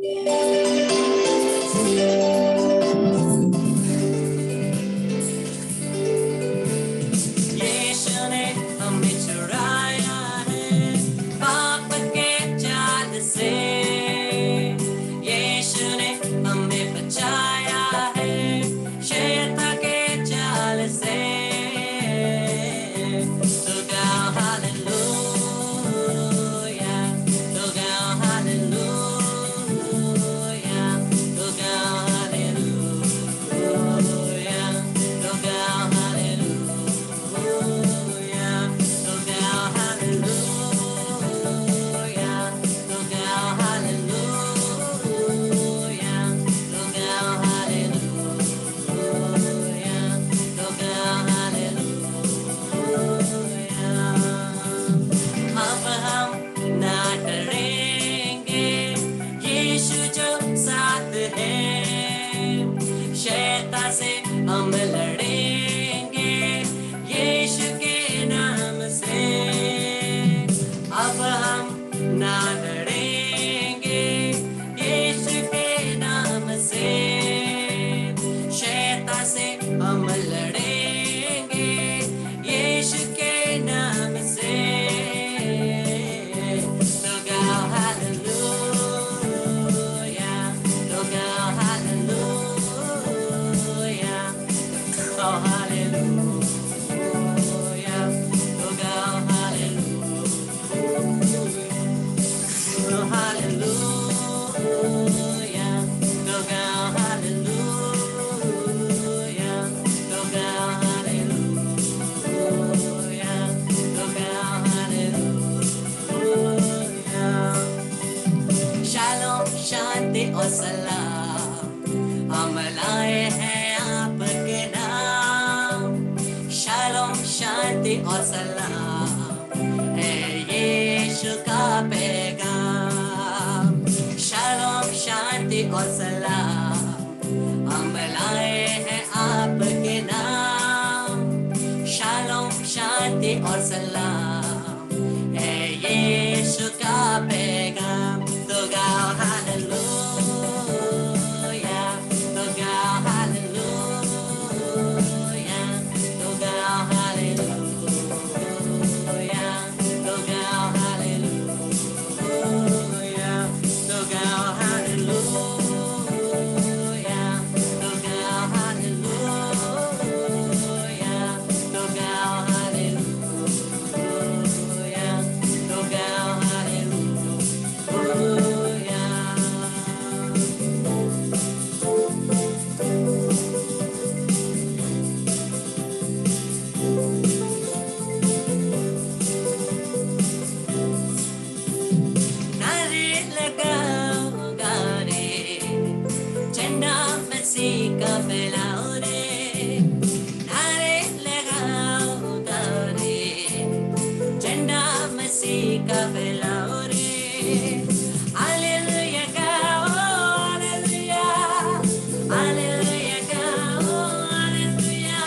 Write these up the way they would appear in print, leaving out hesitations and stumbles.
यीशु ने हमें छुड़ाया है पाप के जाल से, यीशु ने हमें बचाया है शैतान के जाल से। तो गाओ हालेलुया, तो गाओ हालेलुया, तो गाओ हालेलुया, तो गाओ हालेलुया, तो गाओ हालेलुया, तो गाओ हालेलुया, तो गाओ हालेलुया, तो गाओ हालेलुया। अब हम ना डरेंगे, यीशु जो साथ है, शैतान से हम लड़ेंगे यीशु के नाम से। अब हम ना डरेंगे यीशु के नाम से, शैतान से हम लड़ेंगे यीशु के नाम से। तो गाओ हालेलुया, तो गाओ हालेलुया, oh hallelujah, तो गाओ hallelujah, oh hallelujah, तो गाओ hallelujah, तो गाओ hallelujah, तो गाओ hallelujah। शालोम, शांति और सलाम हम लाए हैं आपके नाम। शालोम, शांति और सलाम है यीशु का पैगाम। शालोम, शांति और सलाम हम लाए हैं आपके नाम। शालोम, शांति और सलाम है यीशु का पैगाम। तो गाओ हालेलुया, तो गाओ हालेलुया, तो गाओ हालेलुया, तो गाओ हालेलुया, तो गाओ हालेलुया, तो गाओ हालेलुया, तो गाओ हालेलुया, तो गाओ हालेलुया। नारे लगाओ गारे, झंडा मसीह का फैलाओ रे। नारे लगाओ गारे, झंडा मसीह का फैलाओ रे। हालेलुया गाओ, हालेलुया, हालेलुया गाओ, हालेलुया,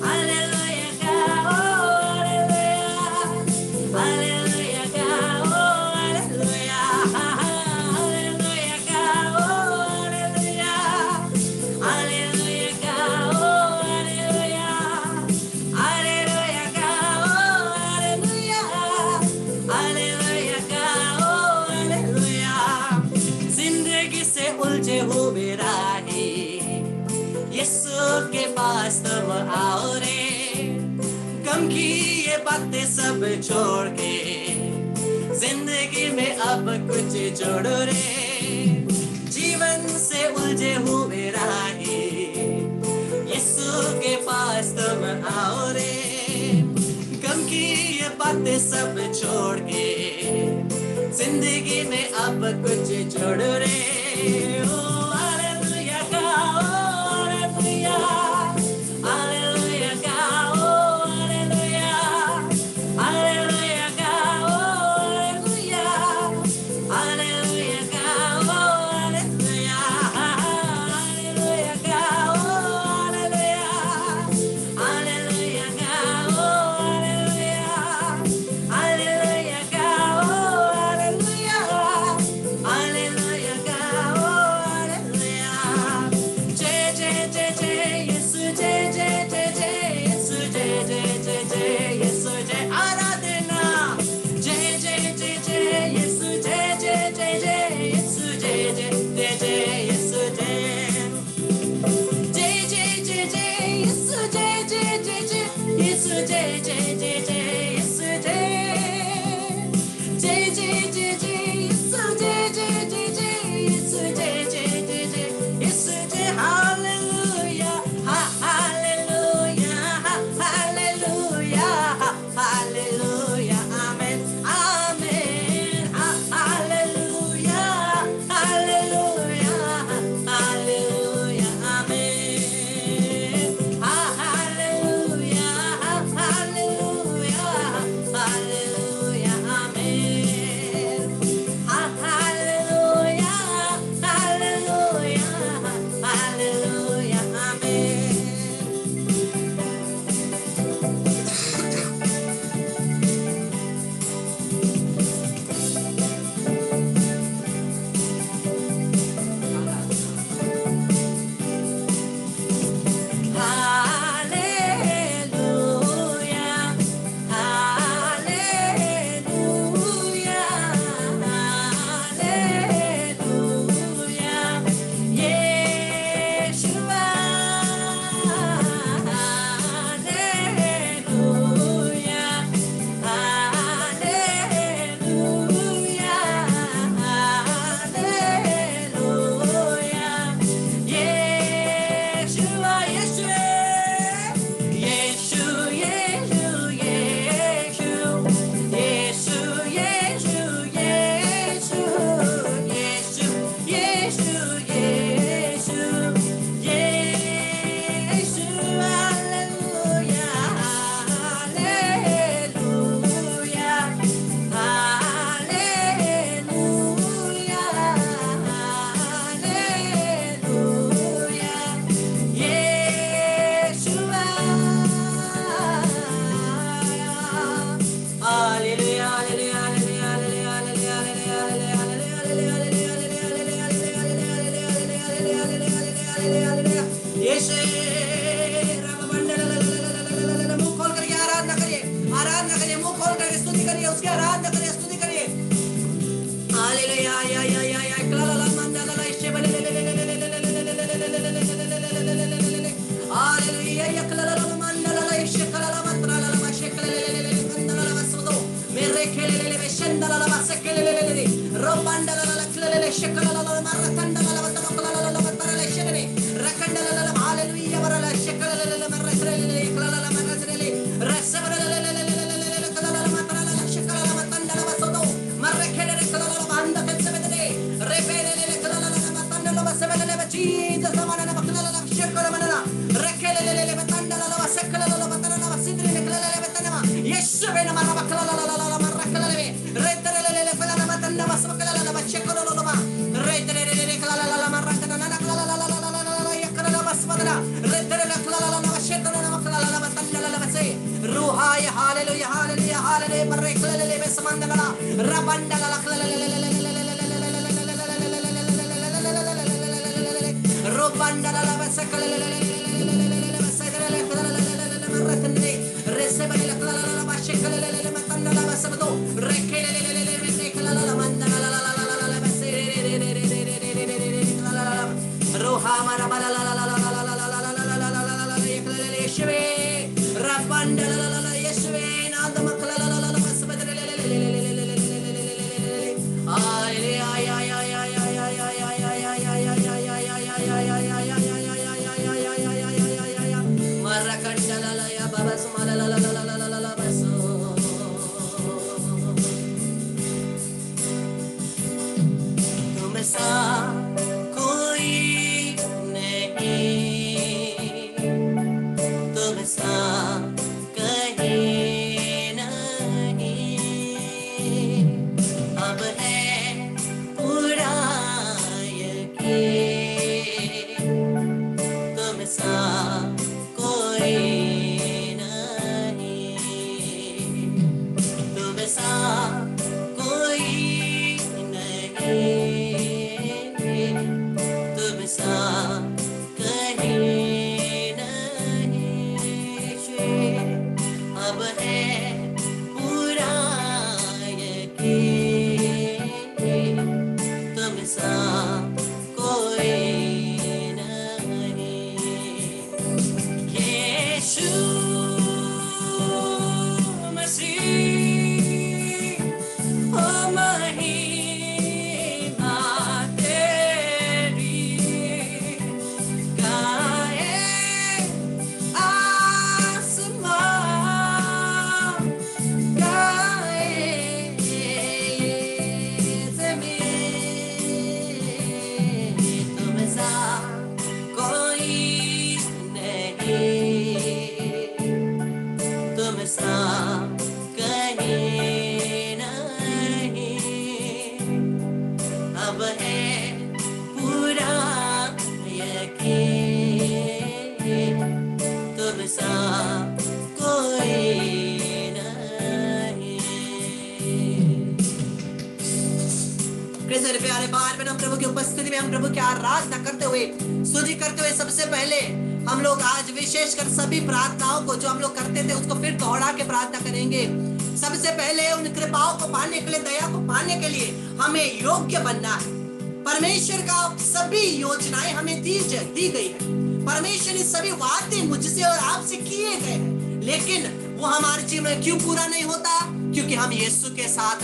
हालेलुया गाओ, हालेलुया, हालेलुया गाओ, हालेलुया, हालेलुया गाओ, हालेलुया, हालेलुया गाओ, हालेलुया, हालेलुया गाओ, हालेलुया, हालेलुया गाओ, हालेलुया। जिंदगी से उलझे हुए राही, यीशु के पास तुम आओ रे। गम की ये बातें सब छोड़ के जिंदगी में अब कुछ जोड़ो रे। जीवन से उलझे हुए राही, यीशु के पास तुम आओ रे। गम की ये बातें सब छोड़ के जिंदगी में अब कुछ जोड़ो रे। ओ हालेलुया गाओ, हालेलुया, हालेलुया गाओ, हालेलुया, हालेलुया गाओ, हालेलुया, हालेलुया गाओ, हालेलुया, हालेलुया गाओ, हालेलुया, हालेलुया गाओ, हालेलुया, हालेलुया गाओ, हालेलुया, हालेलुया गाओ।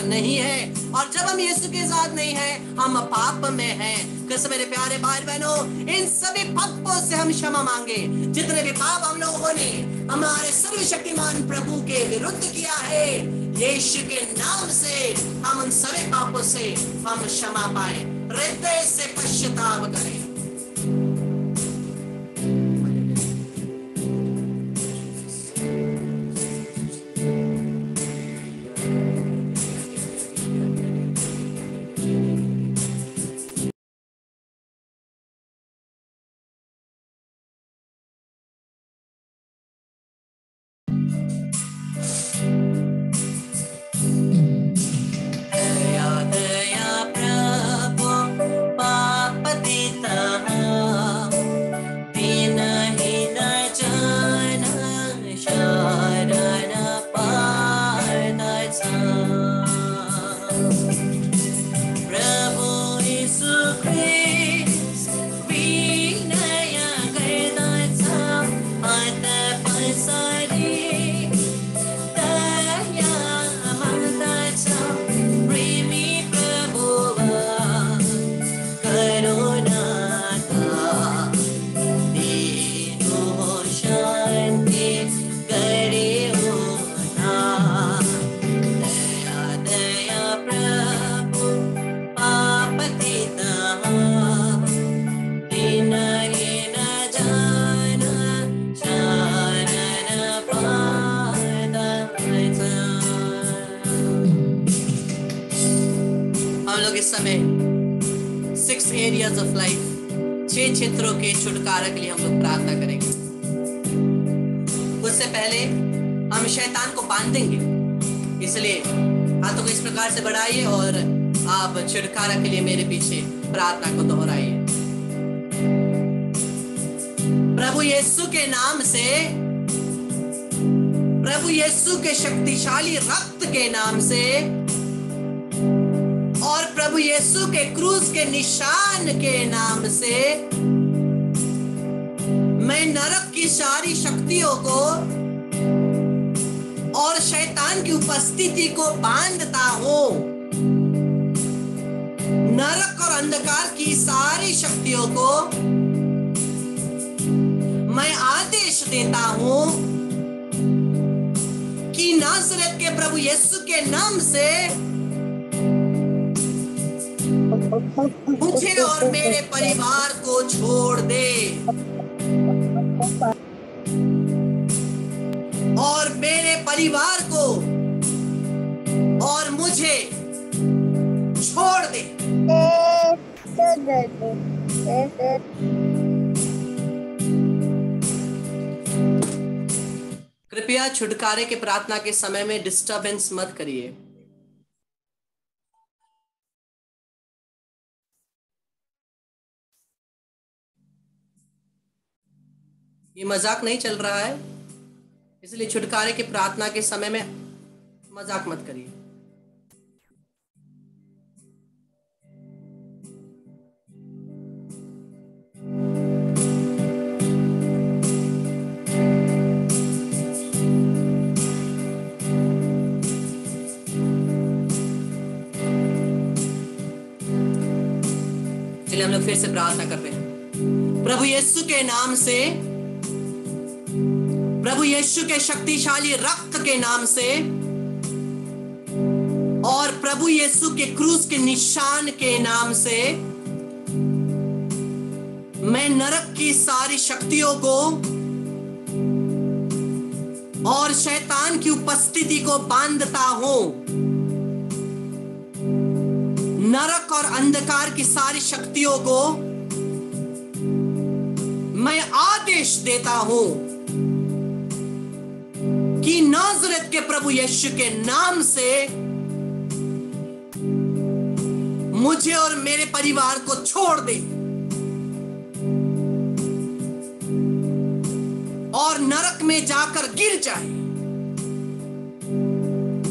नहीं है। और जब हम यीशु के साथ नहीं है, हम पाप में हैं। कैसे मेरे प्यारे भाई बहनों, इन सभी पापों से हम क्षमा मांगे। जितने भी पाप हम लोगों ने हमारे सर्वशक्तिमान प्रभु के विरुद्ध किया है, यीशु के नाम से हम उन सभी पापों से हम क्षमा पाए, हृदय से पश्चाताप करें। दया प्रभु पाप दीता हम लोग इस समय 6 एरियाज ऑफ लाइफ, 6 क्षेत्रों के छुटकारा के लिए हम लोग प्रार्थना करेंगे। उससे पहले हम शैतान को बांधेंगे, इसलिए हाथों को इस प्रकार से बढ़ाइए और आप छुटकारा के लिए मेरे पीछे प्रार्थना को दोहराइए। प्रभु यीशु के नाम से, प्रभु यीशु के शक्तिशाली रक्त के नाम से और प्रभु यीशु के क्रूस के निशान के नाम से मैं नरक की सारी शक्तियों को और शैतान की उपस्थिति को बांधता हूं। नरक और अंधकार की सारी शक्तियों को मैं आदेश देता हूं कि नाज़रेत के प्रभु यीशु के नाम से मुझे और मेरे परिवार को छोड़ दे और मेरे परिवार को और मुझे छोड़ दे। कृपया छुटकारे के प्रार्थना के समय में डिस्टरबेंस मत करिए। ये मजाक नहीं चल रहा है, इसलिए छुटकारे के प्रार्थना के समय में मजाक मत करिए। चलिए हम लोग फिर से प्रार्थना करते हैं। प्रभु यीशु के नाम से, प्रभु यीशु के शक्तिशाली रक्त के नाम से और प्रभु यीशु के क्रूस के निशान के नाम से मैं नरक की सारी शक्तियों को और शैतान की उपस्थिति को बांधता हूं। नरक और अंधकार की सारी शक्तियों को मैं आदेश देता हूं कि नाज़रेत के प्रभु यीशु के नाम से मुझे और मेरे परिवार को छोड़ दे और नरक में जाकर गिर जाए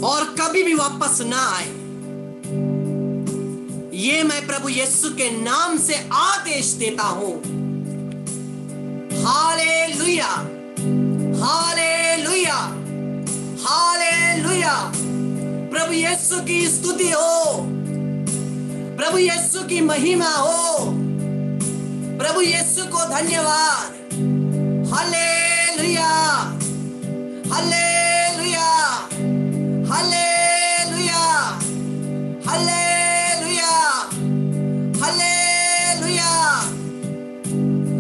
और कभी भी वापस ना आए। ये मैं प्रभु यीशु के नाम से आदेश देता हूं। Hallelujah, hallelujah, hallelujah. प्रभु यीशु की स्तुति हो, प्रभु यीशु की महिमा हो, प्रभु यीशु को धन्यवाद। Hallelujah, hallelujah, hallelujah, hallelujah, hallelujah.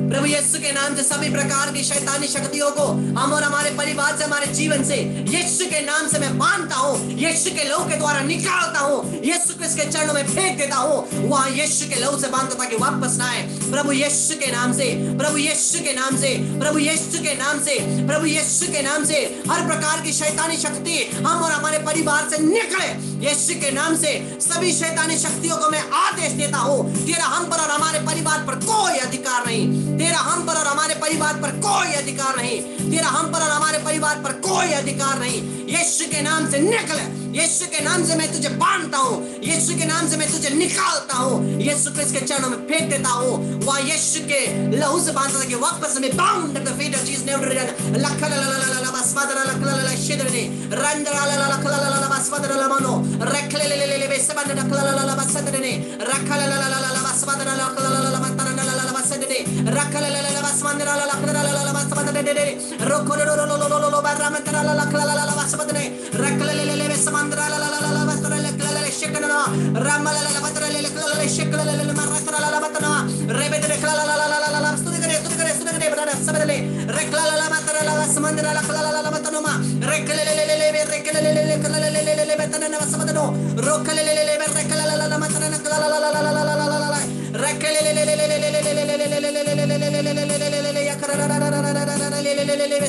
प्रभु यीशु के नाम से सभी प्रकार की शैतानी शक्तियों को हम और हमारे परिवार से, हमारे जीवन से यीशु के नाम से मैं बांधता हूँ, यीशु के लहू के द्वारा निकालता हूँ, यीशु क्रिस्त के चरणों में फेंक देता हूँ। वहां यीशु के लहू से बांधता ताकि वापस ना आए। प्रभु यीशु के नाम से, प्रभु यीशु के नाम से, प्रभु यीशु के नाम से, प्रभु यीशु के नाम से हर प्रकार की शैतानी शक्ति हम और हमारे परिवार से निकले। यीशु के नाम से सभी शैतानी शक्तियों को मैं आदेश देता हूँ। तेरा हम पर और हमारे परिवार पर कोई अधिकार नहीं, तेरा हम पर और हमारे परिवार पर कोई अधिकार नहीं, तेरा हम पर और हमारे परिवार पर कोई अधिकार नहीं। यीशु के नाम से निकले, यीशु के नाम से मैं तुझे बांधता हूँ, यीशु के नाम से मैं तुझे निकालता हूँ, यीशु क्रिस्त के चरणों में फेंक देता हूँ। वहाँ यीशु के लहू से बांधता था कि वापस में bound the feet of Jesus name लखलललललल बसवादरा लखललल शिदरने रंदरललल लखललल बसवादरा मनो रखलललल बेसबन लखललल बसदरने रखलललल बसवादरा लखललल बतरनलल बसदने रखललल बसवादरा लखललल बसदने रोखललल बरमतरल लखललल बसदने रखललल बेसमंदरलल बसदरल शिकना रमलल बतरल लखललल शिकललल मरकलल बतना रेबेदरे खललल स्तुति करे ब्रदर सबदले रखललल बतरल बसमंदरल लखललल बतनुमा रखललल बेरकललल खललल बतनन बसदनो रोखललल बेरकललल मतरन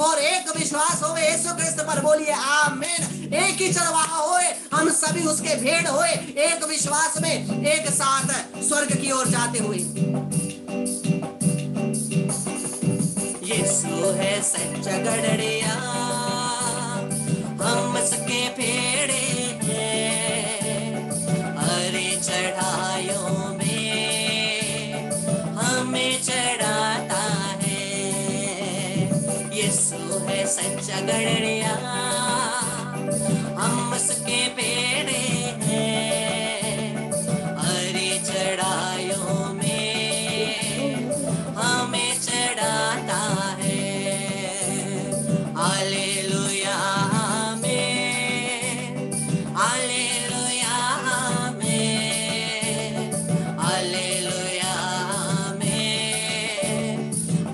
और एक विश्वास होवे यीशु क्रिस्त पर, बोलिए आमीन। एक ही चरवाहा होए, हम सभी उसके भेड़ होए, एक विश्वास में एक साथ स्वर्ग की ओर जाते हुए। यीशु है सच्चा गड़रिया, हम उसके भेड़े हैं, हरी चढ़ाइयों में हमें चढ़ाता है। यीशु है सच्चा गड़रिया, हम उसके भेड़े हैं, हरी चढ़ाइयों में हमें चढ़ाता है। हालेलुया आमीन, हालेलुया आमीन, हालेलुया आमीन,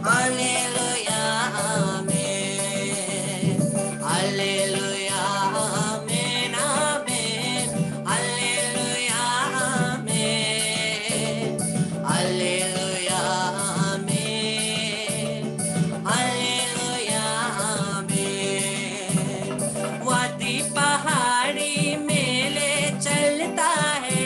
हालेलुया आमीन, हालेलुया आमीन, आमीन, हालेलुया आमीन, हालेलुया आमीन, हालेलुया आमीन। वादी पहाड़ी मेले चलता है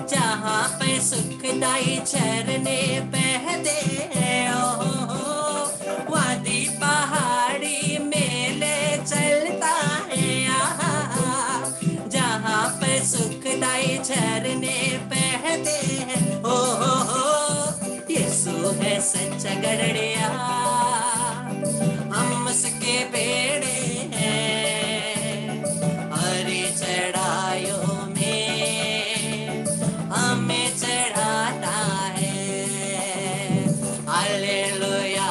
जहाँ पे सुखदाई झरने बहते हैं। वादी पहाड़ी मेले चलता है जहाँ पे सुखदाई झरने बहते हैं। यीशु है सच्चा गड़रिया, हम उसके भेड़े हैं, हरी चढ़ाइयों में हमें चढ़ाता है। हालेलुया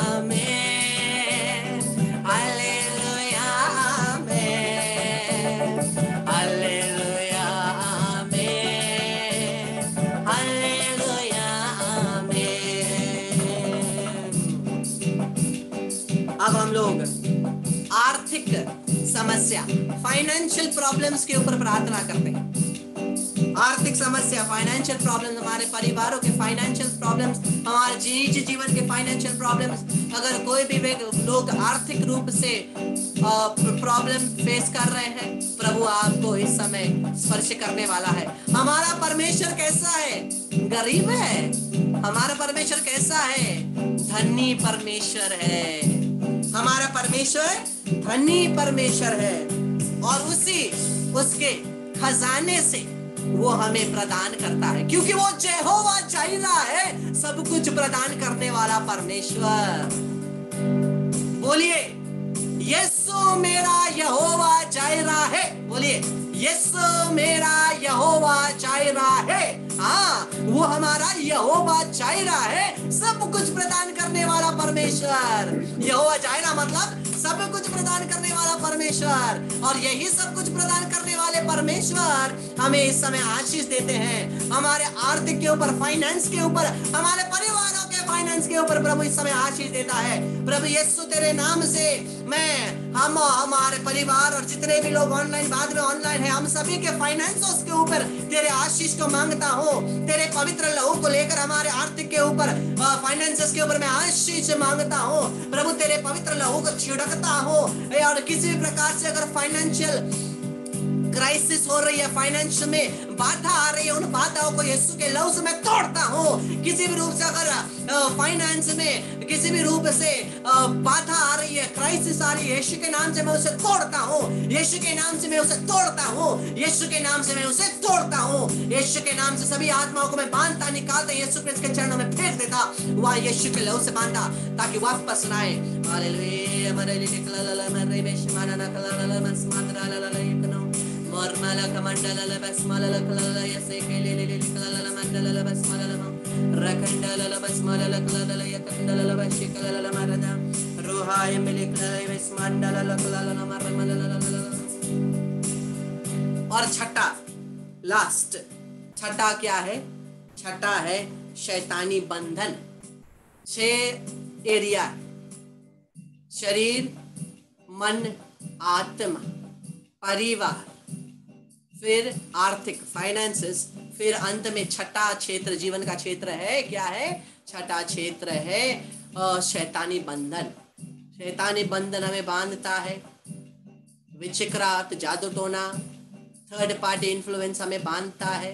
आमीन, हालेलुया आमीन, हालेलुया आमीन, हालेलुया आमीन। अब हम लोग आर्थिक समस्या, फाइनेंशियल प्रॉब्लम्स के ऊपर प्रार्थना करते हैं। आर्थिक समस्या, फाइनेंशियल प्रॉब्लम्स, हमारे परिवारों के फाइनेंशियल प्रॉब्लम्स, हमारे निजी जीवन के फाइनेंशियल प्रॉब्लम्स, अगर कोई भी लोग आर्थिक रूप से प्रॉब्लम फेस कर रहे हैं, प्रभु आपको इस समय स्पर्श करने वाला है। हमारा परमेश्वर कैसा है? गरीब है? हमारा परमेश्वर कैसा है? धनी परमेश्वर है। हमारा परमेश्वर धनी परमेश्वर है और उसके खजाने से वो हमें प्रदान करता है, क्योंकि वो यहोवा जायरा है, सब कुछ प्रदान करने वाला परमेश्वर। बोलिए यीशु मेरा यहोवा जायरा है। बोलिए यीशु मेरा यहोवा जायरा है। हाँ, वो हमारा यहोवा जायरा है, सब कुछ प्रदान करने वाला परमेश्वर। यहोवा जायरा मतलब सब कुछ प्रदान करने वाला परमेश्वर। और यही सब कुछ प्रदान करने वाले परमेश्वर हमें इस समय आशीष देते हैं। हमारे आर्थिक के ऊपर, फाइनेंस के ऊपर, हमारे परिवारों के फाइनेंस के ऊपर प्रभु इस समय आशीष देता है। प्रभु यीशु तेरे नाम से हम हमारे परिवार और जितने भी लोग ऑनलाइन, बाद में ऑनलाइन है, हम सभी के फाइनेंस के ऊपर तेरे आशीष को मांगता हूँ। तेरे पवित्र लहू को लेकर हमारे आर्थिक के ऊपर, फाइनेंसेस के ऊपर मैं आशीष मांगता हूँ। प्रभु तेरे पवित्र लहू को छिड़कता हूँ। और किसी भी प्रकार से अगर फाइनेंशियल क्राइसिस हो रही है, फाइनेंस में बाधा आ रही है, उन बाधाओं को यीशु के लहू से मैं तोड़ता हूँ। किसी भी रूप से अगर फाइनेंस में किसी भी रूप से बाधा आ रही है, क्राइसिस आ रही है, यीशु के नाम से मैं उसे तोड़ता हूँ। यीशु के नाम से मैं उसे तोड़ता हूँ। यीशु के नाम से मैं उसे तोड़ता हूँ। यीशु के नाम से सभी आत्माओं को मैं बांधता, निकालता, यीशु क्रिस्त के चरणों में फेंक देता, वहाँ यीशु के लहू से बांधता, ताकि वापस ना आए। Hallelujah Mormala kamandala basmala kalala yasekelele kalala mandala basmala rakandala basmala kalala yakandala bashikala marada ruhaya milikala basmandala kalala marmala। और छठा, लास्ट, छठा क्या है? छठा है शैतानी बंधन। 6 एरिया, शरीर, मन, आत्मा, परिवार, फिर आर्थिक, फाइनेंसेस, फिर अंत में छठा क्षेत्र, जीवन का क्षेत्र है, क्या है? छठा क्षेत्र है शैतानी बंधन हमें बांधता है। विचिक्रात, जादू टोना, थर्ड पार्टी इन्फ्लुएंस हमें बांधता है।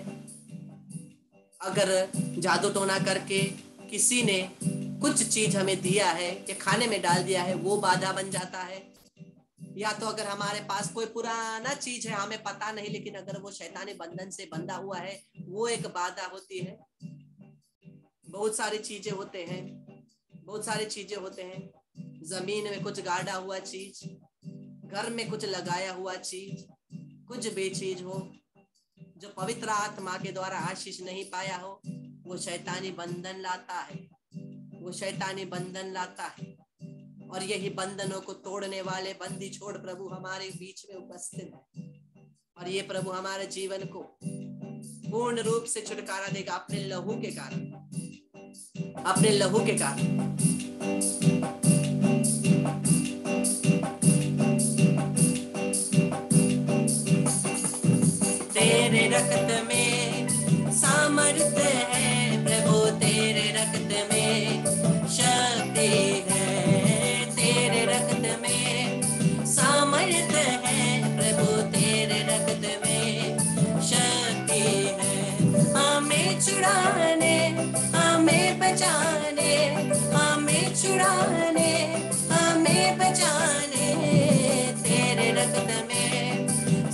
अगर जादू टोना करके किसी ने कुछ चीज हमें दिया है या खाने में डाल दिया है, वो बाधा बन जाता है। या तो अगर हमारे पास कोई पुराना चीज है, हमें पता नहीं, लेकिन अगर वो शैतानी बंधन से बंधा हुआ है, वो एक बाधा होती है। बहुत सारी चीजें होते हैं। जमीन में कुछ गाड़ा हुआ चीज, घर में कुछ लगाया हुआ चीज, कुछ भी चीज हो जो पवित्र आत्मा के द्वारा आशीष नहीं पाया हो, वो शैतानी बंधन लाता है। और यही बंधनों को तोड़ने वाले बंदी छोड़ प्रभु हमारे बीच में उपस्थित है। और ये प्रभु हमारे जीवन को पूर्ण रूप से छुटकारा देगा अपने लहू के कारण। तेरे रक्त में सामर्थ्य है प्रभु, तेरे रक्त में शक्ति है। तेरे रक्त में सामर्थ्य है प्रभु, तेरे रक्त में शक्ति है। हमें छुड़ाने, हमें बचाने, हमें छुड़ाने, हमें बचाने, तेरे रक्त में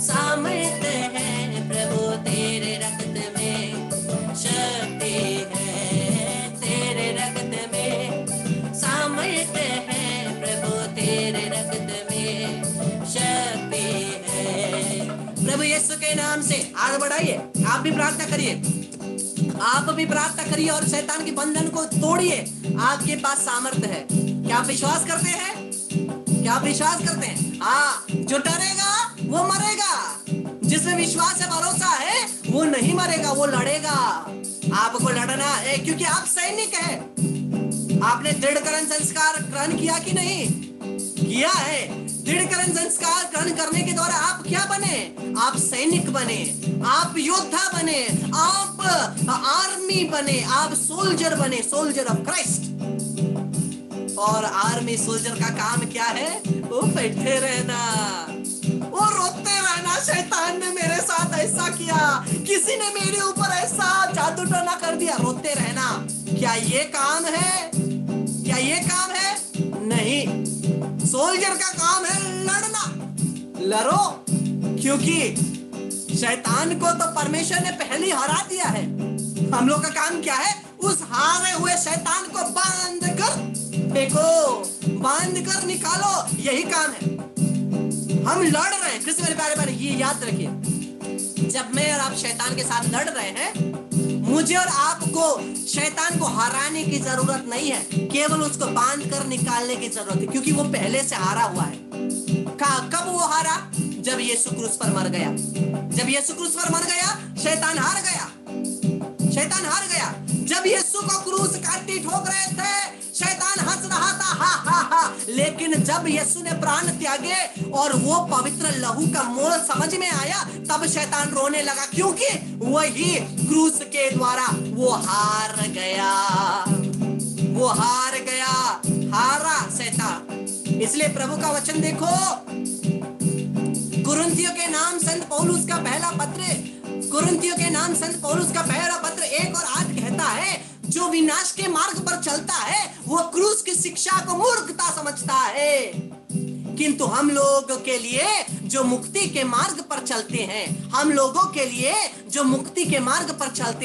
सामर्थ्य है प्रभु, तेरे रक्त में शक्ति है। तेरे रक्त में सामर्थ्य है प्रभु, तेरे रक्त में शक्ति है। प्रभु यीशु के नाम से आगे बढ़ाइए, आप भी प्रार्थना करिए और शैतान के बंधन को तोड़िए। आपके पास सामर्थ्य है। क्या आप विश्वास करते हैं? हाँ, जो डरेगा वो मरेगा। जिसमें विश्वास है, भरोसा है, वो नहीं मरेगा, वो लड़ेगा। आपको लड़ना है क्योंकि आप सैनिक हैं। आपने दृढ़करण संस्कार ग्रहण किया कि नहीं? किया है। दृढ़करण संस्कार ग्रहण करने के द्वारा आप क्या बने? आप सैनिक बने, आप योद्धा बने, आप आर्मी बने, आप सोल्जर बने, सोल्जर ऑफ क्राइस्ट। और आर्मी सोल्जर का काम क्या है? वो बैठे रहना, वो रोते रहना। शैतान ने मेरे साथ ऐसा किया, किसी ने मेरे ऊपर ऐसा जादू टोना कर दिया, रोते रहना। क्या ये काम है? नहीं। सोल्जर का काम है लड़ना। लड़ो, क्योंकि शैतान को तो परमेश्वर ने पहले ही हरा दिया है। हम लोग का काम क्या है? उस हारे हुए शैतान को बांध कर फेंको, बांध कर निकालो, यही काम है। हम लड़ रहे हैं। कृष्ण मेरे प्यारे भाई, ये याद रखिए, जब मैं और आप शैतान के साथ लड़ रहे हैं, मुझे और आपको शैतान को हराने की जरूरत नहीं है, केवल उसको बांध कर निकालने की जरूरत है, क्योंकि वो पहले से हारा हुआ है। कब वो हारा? जब यीशु क्रूस पर मर गया। शैतान हार गया। जब यीशु को क्रूस काटी ठोक रहे थे, शैतान हंस रहा था, हा। लेकिन जब यीशु ने प्राण त्यागे और वो पवित्र लहू का मोल समझ में आया, तब शैतान रोने लगा, क्योंकि वही क्रूस के द्वारा वो हार गया, हारा शैतान। इसलिए प्रभु का वचन देखो, कुरिन्थियों के नाम संत पौलुस का पहला पत्र 1 और 8 कहता है, जो विनाश के मार्ग पर चलता है वो क्रूस की शिक्षा को मूर्खता समझता है, किंतु हम लोगों के लिए जो मुक्ति के मार्ग पर चलते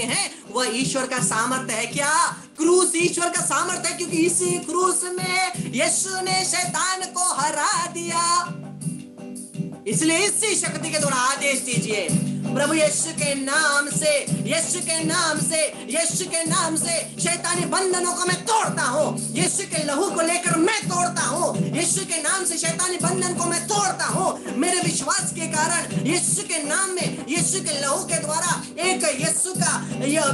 हैं, वह ईश्वर का सामर्थ्य है। क्या? क्रूस ईश्वर का सामर्थ्य है, क्योंकि इसी क्रूस में यीशु ने शैतान को हरा दिया। इसलिए इसी शक्ति के द्वारा आदेश दीजिए, प्रभु यीशु के नाम से शैतानी बंधनों को मैं तोड़ता हूँ। यीशु के लहू को लेकर मैं तोड़ता हूँ। यीशु के नाम से शैतानी बंधन को मैं तोड़ता हूँ। मेरे विश्वास के कारण, यीशु के नाम में, यीशु के लहू के द्वारा एक यीशु का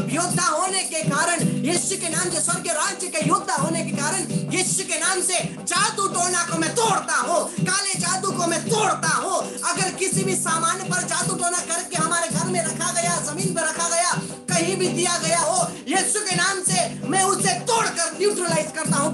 योद्धा होने के कारण, यीशु के नाम से स्वर्ग राज्य के योद्धा होने के कारण, यीशु के नाम से जादू टोना को मैं तोड़ता हूँ, काले जादू को मैं तोड़ता हूँ। अगर किसी भी सामान पर जादू टोना करके हमारे घर में रखा गया, जमीन पर रखा गया, कहीं भी दिया गया हो, यीशु के नाम से मैं उसे तोड़कर न्यूट्रलाइज करता हूँ,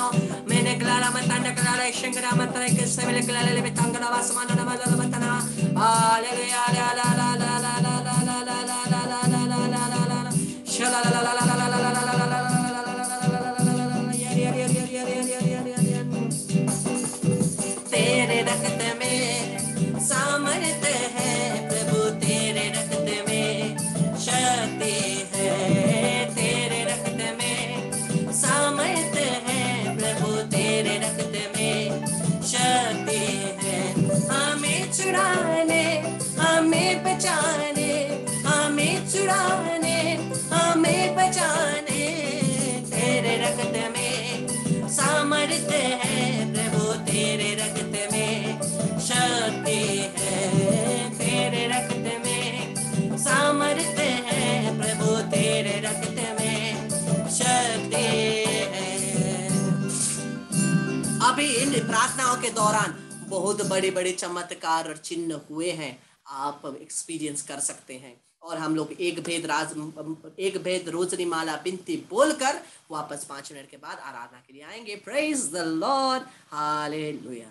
no. Mene clara matanda clara shangara matra que se me clara le betanga la basmana la mala matana. Hallelujah la la la la la la la la la la la la la la la la. Shala la la la la la la la la la la la. तेरे रक्त में सामर्थ्य है प्रभु तेरे रक्त में शक्ति है तेरे रक्त में सामर्थ्य है प्रभु तेरे रक्त में शक्ति है हमें छुड़ाने हमें बचाने हमें छुड़ाने हमें बचाने तेरे रक्त में सामर्थ्य है प्रभु तेरे रक्त में शक्ति है तेरे रक्त में सामर्थ्य है प्रभु तेरे रक्त में शक्ति है। अभी इन प्रार्थनाओं के दौरान बहुत बड़े बड़े चमत्कार और चिन्ह हुए हैं, आप एक्सपीरियंस कर सकते हैं। और हम लोग एक भेद रोजनी माला बिनती बोलकर वापस 5 मिनट के बाद आराधना के लिए आएंगे। Praise the Lord, hallelujah.